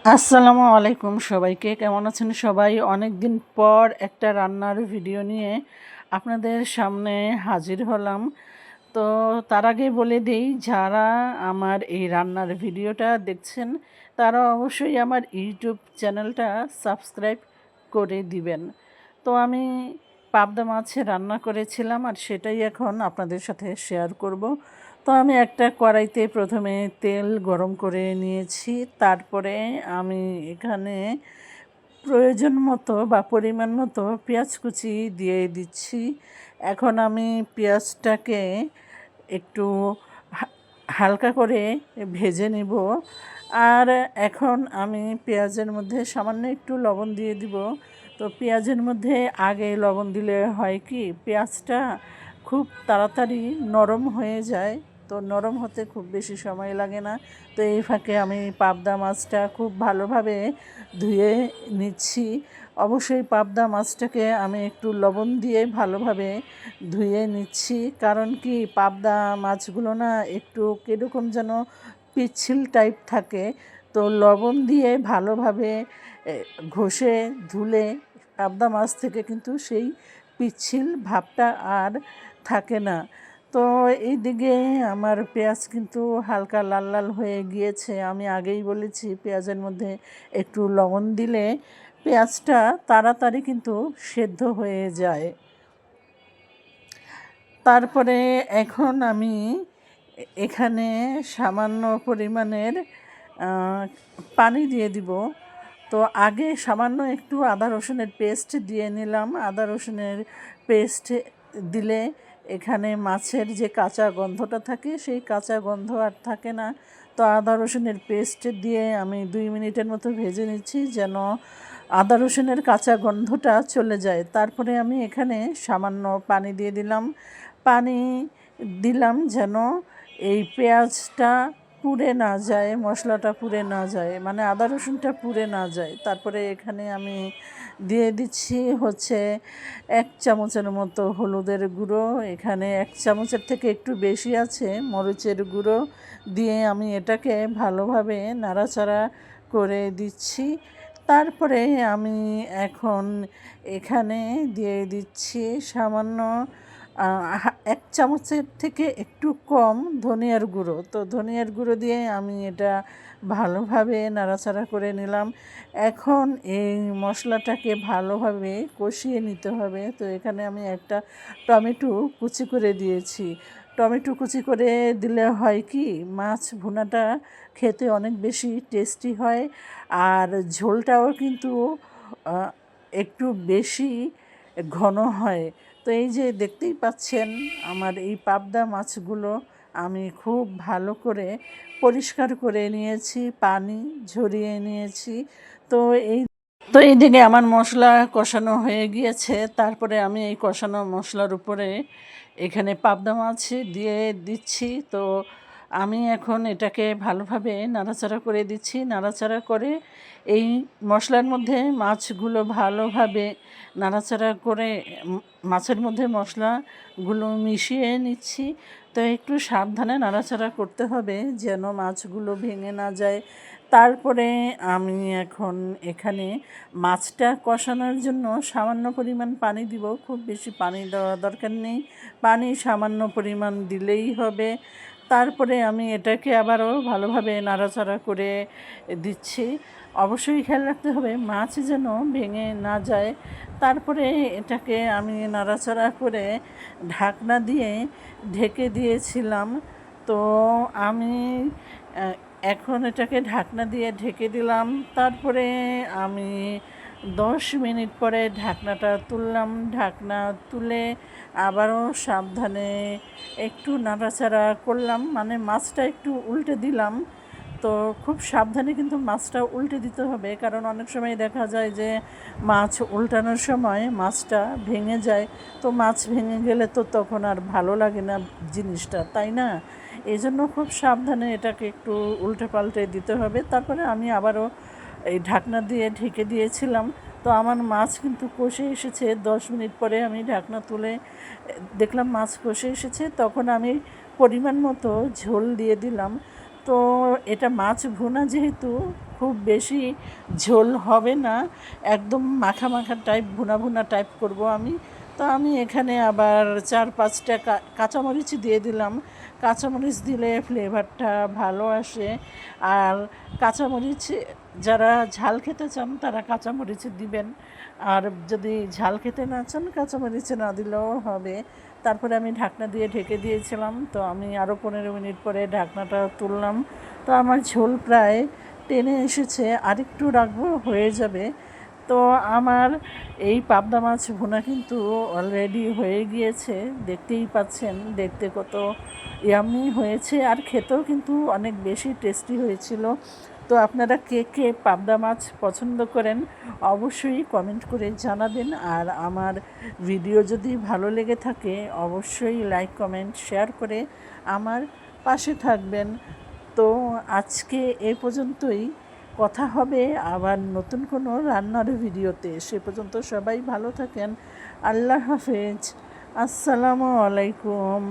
আসসালামু আলাইকুম সবাইকে, কেমন আছেন সবাই? অনেক দিন পর একটা রান্নার ভিডিও নিয়ে আপনাদের সামনে হাজির হলাম। তো তার আগে বলে দেই, যারা আমার এই রান্নার ভিডিওটা দেখছেন তারা অবশ্যই আমার ইউটিউব চ্যানেলটা সাবস্ক্রাইব করে দিবেন। তো আমি পাবদা মাছ রান্না করেছিলাম আর সেটাই এখন আপনাদের সাথে শেয়ার করব। তো আমি একটা কড়াইতে প্রথমে তেল গরম করে নিয়েছি, তারপরে আমি এখানে প্রয়োজন মতো বা পরিমাণ মতো পেঁয়াজ কুচি দিয়ে দিচ্ছি। এখন আমি পেঁয়াজটাকে একটু হালকা করে ভেজে নেব। আর এখন আমি পেঁয়াজের মধ্যে সামান্য একটু লবণ দিয়ে দিব। তো পেঁয়াজের মধ্যে আগে লবণ দিলে হয় কি, পেঁয়াজটা খুব তাড়াতাড়ি নরম হয়ে যায়। তো নরম হতে খুব বেশি সময় লাগে না। তো এই ফাঁকে আমি পাবদা মাছটা খুব ভালোভাবে ধুয়ে নিচ্ছি। অবশ্যই পাবদা মাছটাকে আমি একটু লবণ দিয়ে ভালোভাবে ধুয়ে নিচ্ছি, কারণ কি পাবদা মাছগুলো না একটু কীরকম যেন পিচ্ছিল টাইপ থাকে। তো লবণ দিয়ে ভালোভাবে ঘষে ধুলে পাবদা মাছ থেকে কিন্তু সেই পিচ্ছিল ভাবটা আর থাকে না। তো এইদিকে আমার পেঁয়াজ কিন্তু হালকা লাল লাল হয়ে গিয়েছে। আমি আগেই বলেছি পেঁয়াজের মধ্যে একটু লবণ দিলে পেঁয়াজটা তাড়াতাড়ি কিন্তু সেদ্ধ হয়ে যায়। তারপরে এখন আমি এখানে সামান্য পরিমাণের পানি দিয়ে দিব। তো আগে সামান্য একটু আদা রসুনের পেস্ট দিয়ে নিলাম। আদা রসুনের পেস্ট দিলে এখানে মাছের যে কাঁচা গন্ধটা থাকে সেই কাঁচা গন্ধ আর থাকে না। তো আদা রসুনের পেস্ট দিয়ে আমি 2 মিনিটের মতো ভেজে নিচ্ছি, যেন আদা রসুনের কাঁচা গন্ধটা চলে যায়। তারপরে আমি এখানে সামান্য পানি দিয়ে দিলাম। পানি দিলাম যেন এই পেঁয়াজটা পুড়ে না যায়, মশলাটা পুড়ে না যায়, মানে আদা রসুনটা পুড়ে না যায়। তারপরে এখানে আমি দিয়ে দিচ্ছি হচ্ছে 1 চামচের মতো হলুদের গুঁড়ো। এখানে 1 চামচের থেকে একটু বেশি আছে মরিচের গুঁড়ো দিয়ে আমি এটাকে ভালোভাবে নাড়াচাড়া করে দিচ্ছি। তারপরে আমি এখন এখানে দিয়ে দিচ্ছি সামান্য 1 চামচের থেকে একটু কম ধনিয়ার গুঁড়ো। তো ধনিয়ার গুঁড়ো দিয়ে আমি এটা ভালোভাবে নাড়াচাড়া করে নিলাম। এখন এই মশলাটাকে ভালোভাবে কষিয়ে নিতে হবে। তো এখানে আমি একটা টমেটো কুচি করে দিয়েছি। টমেটো কুচি করে দিলে হয় কি, মাছ ভুনাটা খেতে অনেক বেশি টেস্টি হয়, আর ঝোলটাও কিন্তু একটু বেশি ঘন হয়। তো এই যে দেখতেই পাচ্ছেন আমার এই পাবদা মাছগুলো আমি খুব ভালো করে পরিষ্কার করে নিয়েছি, পানি ঝরিয়ে নিয়েছি। তো এই এইদিকে আমার মশলা কষানো হয়ে গিয়েছে। তারপরে আমি এই কষানো মশলার উপরে এখানে পাবদা মাছ দিয়ে দিচ্ছি। তো আমি এখন এটাকে ভালোভাবে নাড়াচাড়া করে দিচ্ছি। নাড়াচাড়া করে এই মশলার মধ্যে মাছগুলো ভালোভাবে নাড়াচাড়া করে মাছের মধ্যে মশলাগুলো মিশিয়ে নিচ্ছি। তো একটু সাবধানে নাড়াচাড়া করতে হবে যেন মাছগুলো ভেঙে না যায়। তারপরে আমি এখন এখানে মাছটা কষানোর জন্য সামান্য পরিমাণ পানি দিব। খুব বেশি পানি দেওয়ার দরকার নেই, পানি সামান্য পরিমাণ দিলেই হবে। তারপরে আমি এটাকে আবারও ভালোভাবে নাড়াচাড়া করে দিচ্ছি। অবশ্যই খেয়াল রাখতে হবে মাছ যেন ভেঙে না যায়। তারপরে এটাকে আমি নাড়াচাড়া করে ঢাকনা দিয়ে ঢেকে দিয়েছিলাম। তো আমি এখন এটাকে ঢাকনা দিয়ে ঢেকে দিলাম। তারপরে আমি 10 মিনিট পরে ঢাকনাটা তুললাম। ঢাকনা তুলে আবারও সাবধানে একটু নাড়াচাড়া করলাম, মানে মাছটা একটু উল্টে দিলাম। তো খুব সাবধানে কিন্তু মাছটা উল্টে দিতে হবে, কারণ অনেক সময় দেখা যায় যে মাছ উল্টানোর সময় মাছটা ভেঙে যায়। তো মাছ ভেঙে গেলে তো তখন আর ভালো লাগে না জিনিসটা, তাই না? এই জন্য খুব সাবধানে এটাকে একটু উল্টে পাল্টে দিতে হবে। তারপরে আমি আবারও এই ঢাকনা দিয়ে ঢেকে দিয়েছিলাম। তো আমার মাছ কিন্তু কষে এসেছে। 10 মিনিট পরে আমি ঢাকনা তুলে দেখলাম মাছ কষে এসেছে। তখন আমি পরিমাণ মতো ঝোল দিয়ে দিলাম। তো এটা মাছ ভুনা যেহেতু খুব বেশি ঝোল হবে না, একদম মাখা মাখা টাইপ ভুনা ভুনা টাইপ করব আমি। তো আমি এখানে আবার 4-5টা কাঁচামরিচ দিয়ে দিলাম। কাঁচামরিচ দিলে ফ্লেভারটা ভালো আসে। আর কাঁচামরিচ যারা ঝাল খেতে চান তারা কাঁচামরিচ দিবেন, আর যদি ঝাল খেতে না চান কাঁচামরিচ না দিলেও হবে। তারপরে আমি ঢাকনা দিয়ে ঢেকে দিয়েছিলাম। তো আমি আরও 15 মিনিট পরে ঢাকনাটা তুললাম। তো আমার ঝোল প্রায় টেনে এসেছে, আরেকটু রাখবো হয়ে যাবে। তো আমার এই পাবদা মাছ ভুনা কিন্তু অলরেডি হয়ে গিয়েছে, দেখতেই পাচ্ছেন দেখতে কত ইয়ামি হয়েছে, আর খেতেও কিন্তু অনেক বেশি টেস্টি হয়েছিল। তো আপনারা কে কে পাবদা মাছ পছন্দ করেন অবশ্যই কমেন্ট করে জানাবেন। আর আমার ভিডিও যদি ভালো লেগে থাকে অবশ্যই লাইক কমেন্ট শেয়ার করে আমার পাশে থাকবেন। তো আজকে এ পর্যন্তই, কথা হবে আবার নতুন কোনো রান্নার ভিডিওতে। সে পর্যন্ত সবাই ভালো থাকেন। আল্লাহ হাফেজ। আসসালামু আলাইকুম।